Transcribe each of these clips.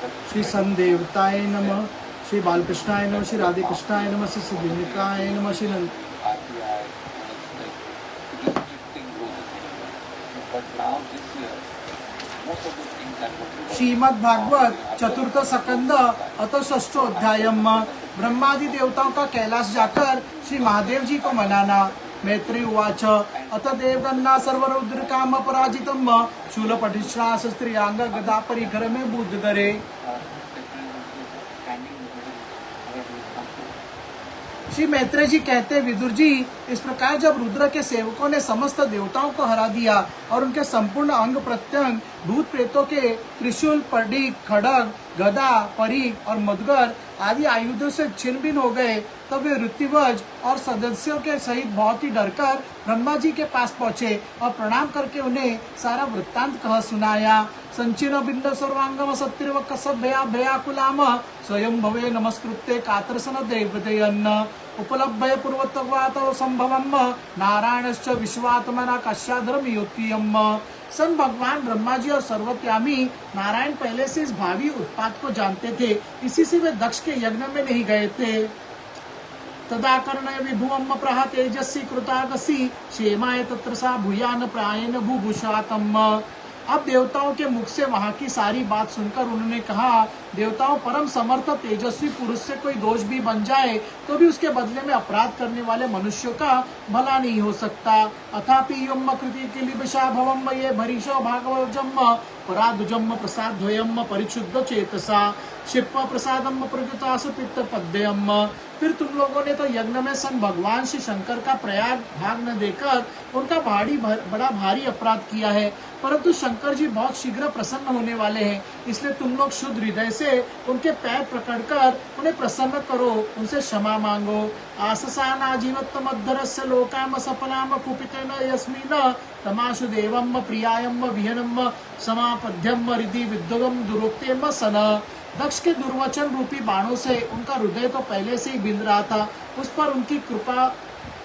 श्री संदेवताय नमः, श्री बालकृष्णाय नमः, श्री राधे कृष्णाय नमः, श्री सिद्धिकाय नमः, श्री नंद। श्रीमद् भागवत चतुर्थ स्कंद अथ षष्ठोध्यायम। ब्रह्मादि देवताओं का कैलाश जाकर श्री महादेव जी को मनाना। मैत्री उवाच अथ देवगन्ना सर्वरुद्रकाम पराजितम शूलपटिश्रास स्त्रियांग गदा परिकर में बुद्ध करे। श्री मैत्रेय जी कहते, विदुर जी, इस प्रकार जब रुद्र के सेवकों ने समस्त देवताओं को हरा दिया और उनके संपूर्ण अंग प्रत्यंग भूत प्रेतों के त्रिशूल, पर्डिक, खड़ग, गदा, परीक और मदगर आदि आयुधों से छिन्न-भिन्न हो गए, तब वे ऋतिवज और सदस्यों के सहित बहुत ही डरकर ब्रह्मा जी के पास पहुंचे और प्रणाम करके उन्हें सारा वृत्तांत कह सुनाया। संचिन बिंद सर्वांगम सत्तिर्व कसब भया भयाकुलाम स्वयं भवे नमस्कृत्य कातरसन देवदयन्न उपलभ्य पूर्वतवात संभवम नारायणश्च विश्वात्मना कश्याधर्म योत्तियम। सन भगवान ब्रह्मा जी और सर्वत्यामी नारायण पहले से इस भावी उत्पात को जानते थे, इसी से वे दक्ष के यज्ञ में नहीं गए थे। तदा कर्णय विभुवम प्रहा तेजस्वी कृतागसी क्षेमाय तत्र सा भूयान प्रायेण भूभूषातम। अब देवताओं के मुख से वहां की सारी बात सुनकर उन्होंने कहा, देवताओं, परम समर्थ तेजस्वी पुरुष से कोई दोष भी बन जाए तो भी उसके बदले में अपराध करने वाले मनुष्यों का भला नहीं हो सकता। अथापि यम कृति किलिबिषा भवम ये भरीशो भागवजम परादुजम प्रसाद्वयम परिशुद्ध चेतसा क्षिप्प प्रसादम प्रकृतासु पित्त पद्यम। फिर तुम लोगों ने तो यज्ञ में सन भगवान श्री शंकर का प्रयाग भाग न देकर उनका बड़ा भारी अपराध किया है, परंतु शंकर जी बहुत शीघ्र प्रसन्न होने वाले हैं, इसलिए तुम लोग शुद्ध हृदय से उनके पैर पकड़कर उन्हें प्रसन्न करो, उनसे क्षमा मांगो। आससाना जीवत्तम अद्धरस्य लोकाम सफलाम कुपितेन यस्मिन तमाशु देवम प्रियायम विहनम समापद्यम हृदि विद्युगम दुरोक्तेम सन। दक्ष के दुर्वचन रूपी बाणों से उनका हृदय तो पहले से ही बिंद रहा था, उस पर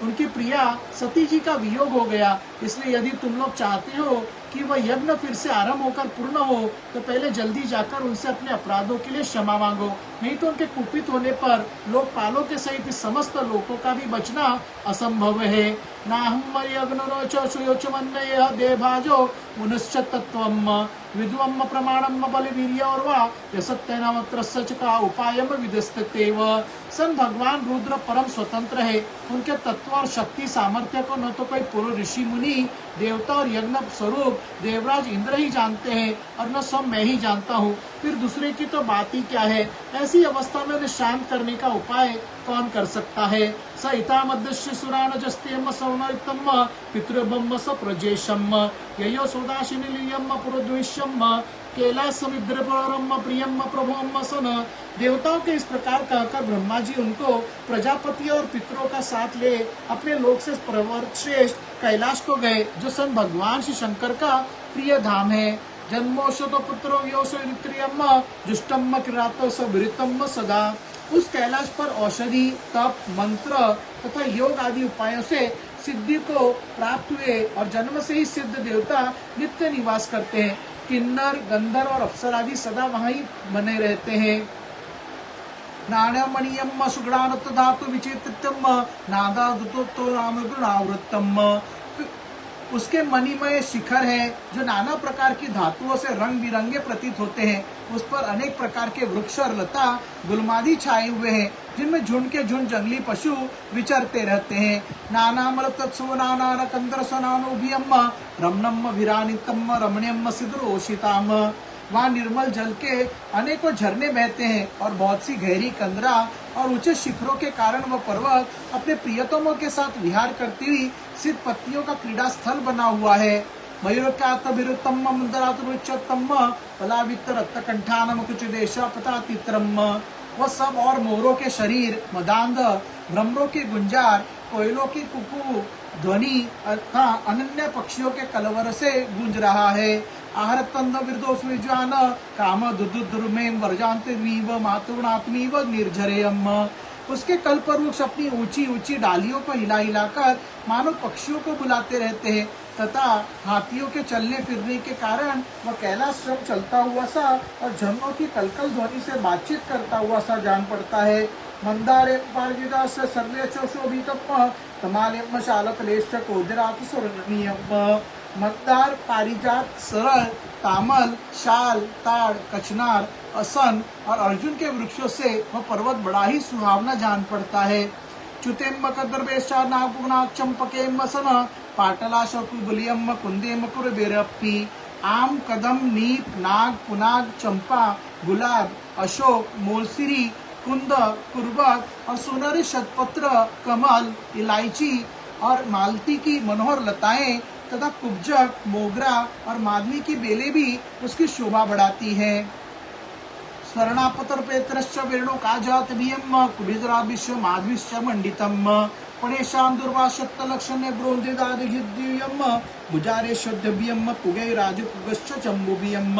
उनकी प्रिया सती जी का वियोग हो गया। इसलिए यदि तुम लोग चाहते हो कि वह यज्ञ फिर से आरंभ होकर पूर्ण हो तो पहले जल्दी जाकर उनसे अपने अपराधों के लिए क्षमा मांगो, नहीं तो उनके कुपित होने पर लोकपालों के सहित इस समस्त लोकों का भी बचना असंभव है। नाहम देभाजो पुनश्च तत्वम विद्वम प्रमाणम बलवीर्य और वा का उपायम विदस्ततेव। सन भगवान रुद्र परम स्वतंत्र है, उनके तत्व और शक्ति सामर्थ्य को न तो कोई पूर्व ऋषि मुनि, देवता और यज्ञ स्वरूप देवराज इंद्र ही जानते हैं और न सब मैं ही जानता हूँ, फिर दूसरे की तो बात ही क्या है। ऐसी अवस्था में उन्हें शांत करने का उपाय कौन कर सकता है। स इता मध्यस्य सुरान जस्तेम सौनरितम पितृब्रह्म स प्रजेशम ययो सोदाशिनिलियम पुरद्विष्यम कैलाश समुद्रपरम प्रियम प्रभुम सन। देवताओं के इस प्रकार कहकर ब्रह्मा जी उनको प्रजापति और पितरों का साथ ले अपने लोक से श्रेष्ठ कैलाश को गए, जो सन भगवान श्री शंकर का प्रिय धाम है। जन्मोषतो पुत्रो योषम जुष्टम किरातो सवितम सदा। उस कैलाश पर औषधि, तप, मंत्र तथा योग आदि उपायों से सिद्धि को प्राप्त हुए और जन्म से ही सिद्ध देवता नित्य निवास करते हैं। किन्नर, गंधर्व और अप्सर आदि सदा वहीं ही बने रहते हैं। नाण्यमणियम सुगुणानत धातु विचित्रम नादादुतो नाम गुणावृतम। उसके मणिमय शिखर है जो नाना प्रकार की धातुओं से रंग बिरंगे प्रतीत होते हैं। उस पर अनेक प्रकार के वृक्ष और लता गुलमादी छाए हुए हैं, जिनमें झुंड के झुंड जंगली पशु विचरते रहते हैं। नाना मल तत्सु नाना कंदर सनानुभियम रमणम विरानितम रमणीयम सिद्रोषिताम। वहाँ निर्मल जल के अनेकों झरने बहते हैं और बहुत सी गहरी कंदरा और ऊंचे शिखरों के कारण वह पर्वत अपने प्रियतमों के साथ विहार करती हुई सिद्ध पत्तियों का क्रीड़ा स्थल बना हुआ है। मयूरकातभिरुतम मुद्रातुरुच्चतम पलावित रत्तकंठानम कुछ देश पतातित्रम। वह सब और मोरों के शरीर, मदांध, भ्रमरों की गुंजार, कोयलों की कुकू ध्वनि तथा अनन्य पक्षियों के कलवर से गूंज रहा है। आहर तंद विरदोष विज्वान काम दुदुद्रुमें वर्जांतमीव मातृणात्मीव निर्झरेयम। उसके कल्प वृक्ष अपनी ऊंची ऊंची डालियों को हिला हिलाकर मानो पक्षियों को बुलाते रहते हैं। तथा हाथियों के चलने फिरने के कारण वह कैलाश श्रम चलता हुआ सा और झरनों की कलकल ध्वनि से बातचीत करता हुआ सा जान पड़ता है। मंदारे पारिजातस्य सर्वेषु शोभितम् तमालेम्म शालकलेश्च कोदिरात् सुवर्णनीयम्। मंदार, पारिजात, सरल, तामल, शाल, ताड़, कचनार, असन और अर्जुन के वृक्षों से वह पर्वत बड़ा ही सुहावना जान पड़ता है। च्युतेम्म कदर्भेश्चा नागपुनाग चंपकेम्म सन पाटलाश कुबुलियम्म कुंदेम्म कुरबेरप्पी। आम, कदम, नीप, नाग, पुनाग, चंपा, गुलाब, अशोक, मोलसिरी, कुंद, कुर्बत और सुनहरी शतपत्र, कमल, इलायची और मालती की मनोहर लताएं तथा कुब्जक, मोगरा और मादनी की बेलें भी उसकी शोभा बढ़ाती हैं। स्वर्णापतर पेत्रश्च वेणुकाजातभियम् कुबिजराभिश्च माध्विश्च मंडितम् पणेशां दुर्वाशक्त लक्षणे ब्रोंदिदादिघिद्युयम् भुजारेशद्यभियम् पुगैराजपुगश्च चम्बुभियम्।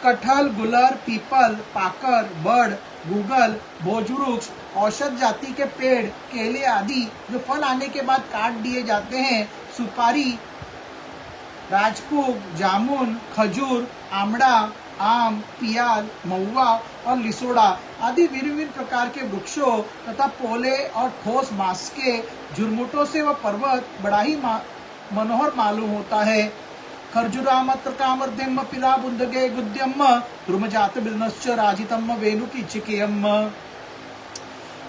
कटहल, गुलर, पीपल, पाकर, बड़, गूगल, भोजवृक्ष, औषध जाति के पेड़, केले आदि जो फल आने के बाद काट दिए जाते हैं, सुपारी, राजपूग, जामुन, खजूर, आमड़ा, आम, पियाल, महुआ और लिसोड़ा आदि विभिन्न प्रकार के वृक्षों तथा पोले और ठोस बांस के झुरमुटों से वह पर्वत बड़ा ही मनोहर मालूम होता है। खर्जुरामत्र कामर्ध्यम पिला बुंदगे गुद्यम द्रुमजात बिलनश्च राजितम वेणुकीचिकेयम्।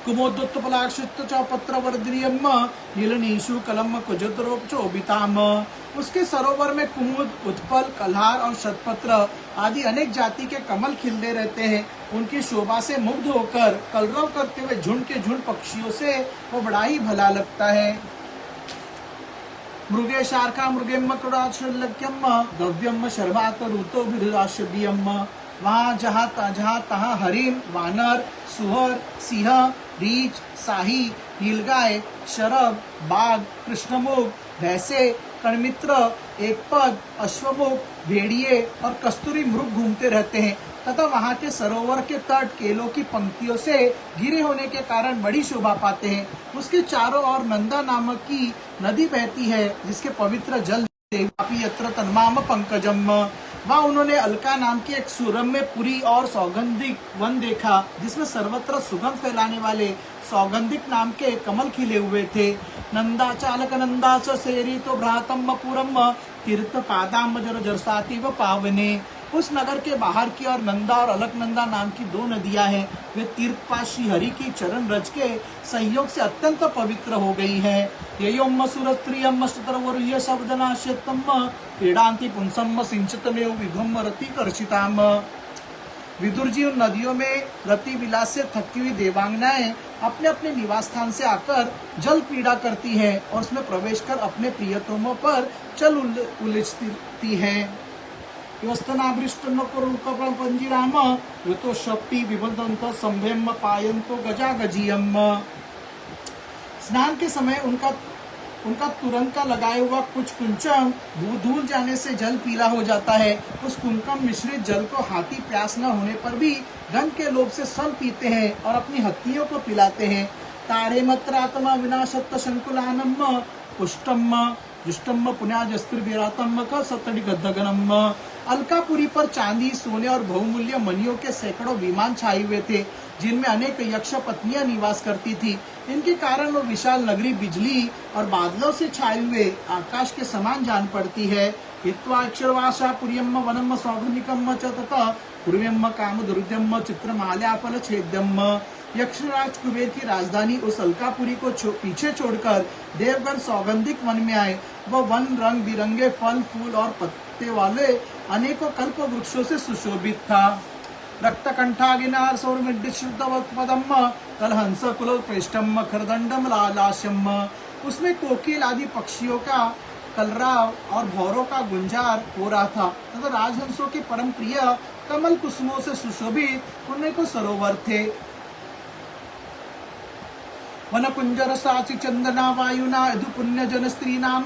कुमोदोत्पलाक्षित चौपत्र वर्द्रियम नीलनीशु कलम कुजद्रोपचोबिताम। उसके सरोवर में कुमुद, उत्पल, कल्हार और शतपत्र आदि अनेक जाति के कमल खिलते रहते हैं। उनकी शोभा से मुग्ध होकर कलरव करते हुए झुंड के झुंड पक्षियों से वो बड़ा ही भला लगता है। मृगे शार्का मृगेम्म क्रोडाशल्यम गव्यम शर्वात ऋतो विराशबियम। वहाँ जहाँ तहाँ हरिण, वानर, सुअर, सिंह, रीछ, शाही, नीलगाय, शरभ, बाघ, कृष्णमुख, भैंसे, कणमित्र, एकपद, अश्वमुख, भेड़िए और कस्तूरी मृग घूमते रहते हैं तथा वहाँ के सरोवर के तट केलों की पंक्तियों से घिरे होने के कारण बड़ी शोभा पाते हैं। उसके चारों ओर नंदा नामक की नदी बहती है जिसके पवित्र जल यत्र तन्माम पंकजम। वहाँ उन्होंने अलका नाम की एक सुरम्य पुरी और सौगंधिक वन देखा जिसमें सर्वत्र सुगंध फैलाने वाले सौगंधिक नाम के कमल खिले हुए थे। नंदा चालक नंदा सेरी तो भ्रातम पुरम तीर्थ पादाम जर जरसाती व पावने। उस नगर के बाहर की ओर नंदा और अलकनंदा नाम की दो नदियां हैं। वे तीर्थपाद श्री हरि की चरण रज के संयोग से अत्यंत पवित्र हो गई हैं। ययोम सुरत्रियम शतरवरुह्य शब्दनाश्यतम क्रीडांति पुंसम सिंचितमेव विभम रति कर्षिताम। विदुर जी उन नदियों में रति विलास से थकी हुई देवांगनाएं अपने अपने निवास स्थान से आकर जल क्रीड़ा करती हैं और उसमें प्रवेश कर अपने प्रियतमों पर चल उलझती हैं। पंजीराम ऋतो शक्ति विबंधंत संभेम पायंतो गजा गजियम। स्नान के समय उनका तुरंत का लगाए हुआ कुछ कुंचम धूल जाने से जल पीला हो जाता है। उस कुंकम मिश्रित जल को हाथी प्यास न होने पर भी गंध के लोभ से सब पीते हैं और अपनी हत्तियों को पिलाते हैं। तारे मत्रात्मा विनाशत्त शंकुलानम पुष्टम जुष्टम पुण्याजस्त्रिविरातम का सतड़ी गद्धगनम। अलकापुरी पर चांदी, सोने और बहुमूल्य मणियों के सैकड़ों विमान छाए हुए थे जिनमें अनेक यक्ष पत्नियां निवास करती थी। इनके कारण वो विशाल नगरी बिजली और बादलों से छाए हुए आकाश के समान जान पड़ती है। हित्वा अक्षरवासा पुरियम वनम सौगनिकम च तथा पूर्व्यम काम दुर्द्यम चित्रमाल्याफल छेद्यम। यक्षराज कुबेर की राजधानी उस अलकापुरी को पीछे छोड़कर देवगण सौगंधिक वन में आए। वह वन रंग बिरंगे फल, फूल और पत्ते वाले अनेकों कल्प वृक्षों से सुशोभित था। रक्तकंठागिनार सौरमिड्डिशुद्धवत्पदम कलहंस कुल प्रेष्टम खरदंडम लालाशम। उसमें कोकिल आदि पक्षियों का कलराव और भौरों का गुंजार हो रहा था तथा राजहंसों के परम प्रिय कमल कुसुमों से सुशोभित अनेकों सरोवर थे। वन कुंजर साची चंदना वायुना यदु पुण्य जन स्त्री नाम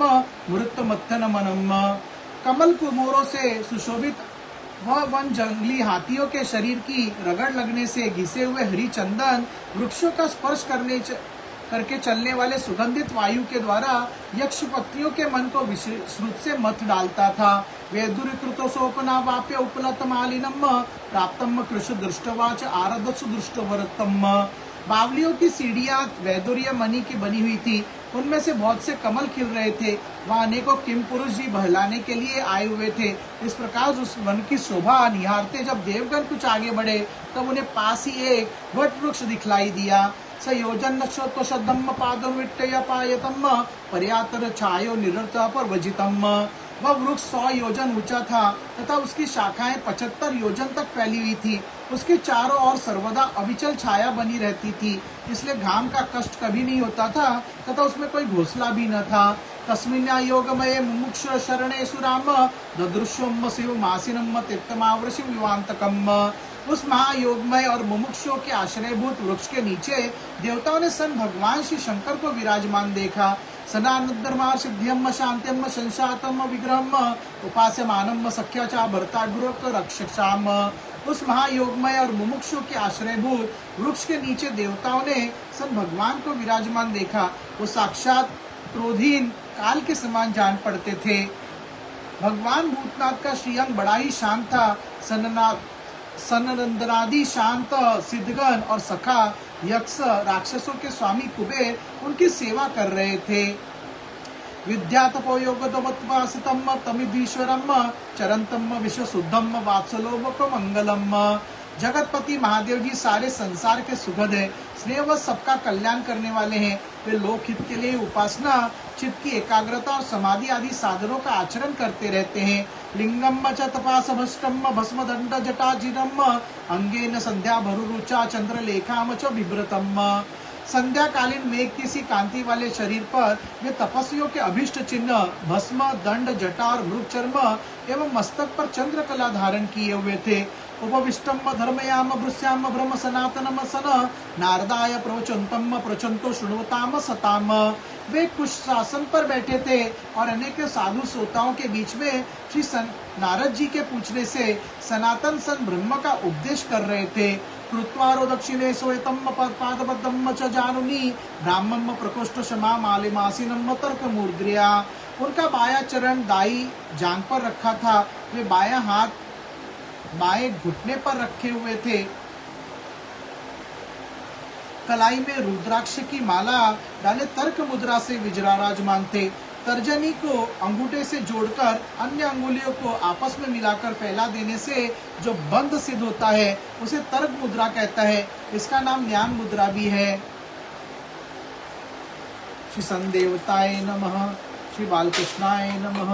मृत मत्थन मनम। कमल कुमोरों से सुशोभित वह वन जंगली हाथियों के शरीर की रगड़ लगने से घिसे हुए हरी चंदन वृक्षों का स्पर्श करने करके चलने वाले सुगंधित वायु के द्वारा यक्ष पत्नियों के मन को विशेष रूप से मथ डालता था। वेदुरीकृतो सोपना वाप्य उपलत मालिनम प्राप्तम कृष दृष्टवाच आरदस दृष्टवरतम। बावलियों की सीढ़ियां वैदुर्य मणि की बनी हुई थी, उनमें से बहुत से कमल खिल रहे थे। वहां अनेकों किम पुरुष जी बहलाने के लिए आए हुए थे। इस प्रकार उस वन की शोभा निहारते जब देवगण कुछ आगे बढ़े तब उन्हें पास ही एक वट वृक्ष दिखलाई दिया। सयोजन शब्दम पादम विट्टय पायतम पर्यातर छायो निरता पर वजितम। वह वृक्ष 100 योजन ऊंचा था तथा उसकी शाखाएं 75 योजन तक फैली हुई थी। उसके चारों ओर सर्वदा अविचल छाया बनी रहती थी, इसलिए घाम का कष्ट कभी नहीं होता था तथा उसमें कोई घोंसला भी न था। तस्मिन्या योगमये मुमुक्ष शरणे सुराम ददृश्यम शिव मासिनम तीर्थमावृषि विवांतकम। उस महायोगमय और मुमुक्षों के आश्रयभूत वृक्ष के नीचे देवताओं ने सन भगवान श्री शंकर को विराजमान देखा। सनानधर्मा सिद्ध्यम शांत्यम संशातम विग्रहम उपास्यमानम सख्याचा भरताग्रक रक्षसाम। उस महायोगमय और मुमुक्षु के आश्रयभूत वृक्ष के नीचे देवताओं ने सन भगवान को विराजमान देखा। वो साक्षात क्रोधीन काल के समान जान पड़ते थे। भगवान भूतनाथ का श्रीअंग बड़ा ही शांत था। सनंदनादि शांत सिद्धगण और सखा यक्ष राक्षसों के स्वामी कुबेर उनकी सेवा कर रहे थे। विद्या तपो योगदवत्वासितम तमिधीश्वरम चरंतम विश्व शुद्धम वात्सलोक मंगलम। जगतपति महादेव जी सारे संसार के सुगध है, स्नेहवश सबका कल्याण करने वाले हैं। वे लोकहित के लिए उपासना, चित्त की एकाग्रता और समाधि आदि साधनों का आचरण करते रहते हैं। लिंगम च तपास भस्टम भस्म दंड जटाजिनम अंगेन संध्या भरुरुचा चंद्रलेखाम च विभ्रतम। संध्याकालीन मेघ की सी कांति वाले शरीर पर वे तपस्वियों के अभिष्ट चिन्ह भस्म, दंड, जटा और मृग चर्म एवं मस्तक पर चंद्रकला धारण किए हुए थे। उपविष्टम धर्मयाम भृश्याम ब्रह्म सनातनम सन नारदाय प्रवचंतम प्रचंतो शृण्वताम सताम। वे कुश शासन पर बैठे थे और अनेक साधु श्रोताओं के बीच में श्री नारद जी के पूछने से सनातन सन ब्रह्म का उपदेश कर रहे थे। कृत्वारो दक्षिणे सोयतम पादबद्धम च जानुनी ब्राह्मम प्रकोष्ठ क्षमा मालिमासीनम तर्क मूर्ध्रिया। उनका बाया चरण दाई जांग पर रखा था। वे बाया हाथ बाएं घुटने पर रखे हुए थे। कलाई में रुद्राक्ष की माला डाले तर्क मुद्रा से विराजमान थे। तर्जनी को अंगूठे से जोड़कर अन्य अंगुलियों को आपस में मिलाकर फैला देने से जो बंध सिद्ध होता है उसे तर्क मुद्रा कहता है। इसका नाम ज्ञान मुद्रा भी है। श्री संदेवताय नमः। श्री बालकृष्णाय नमः।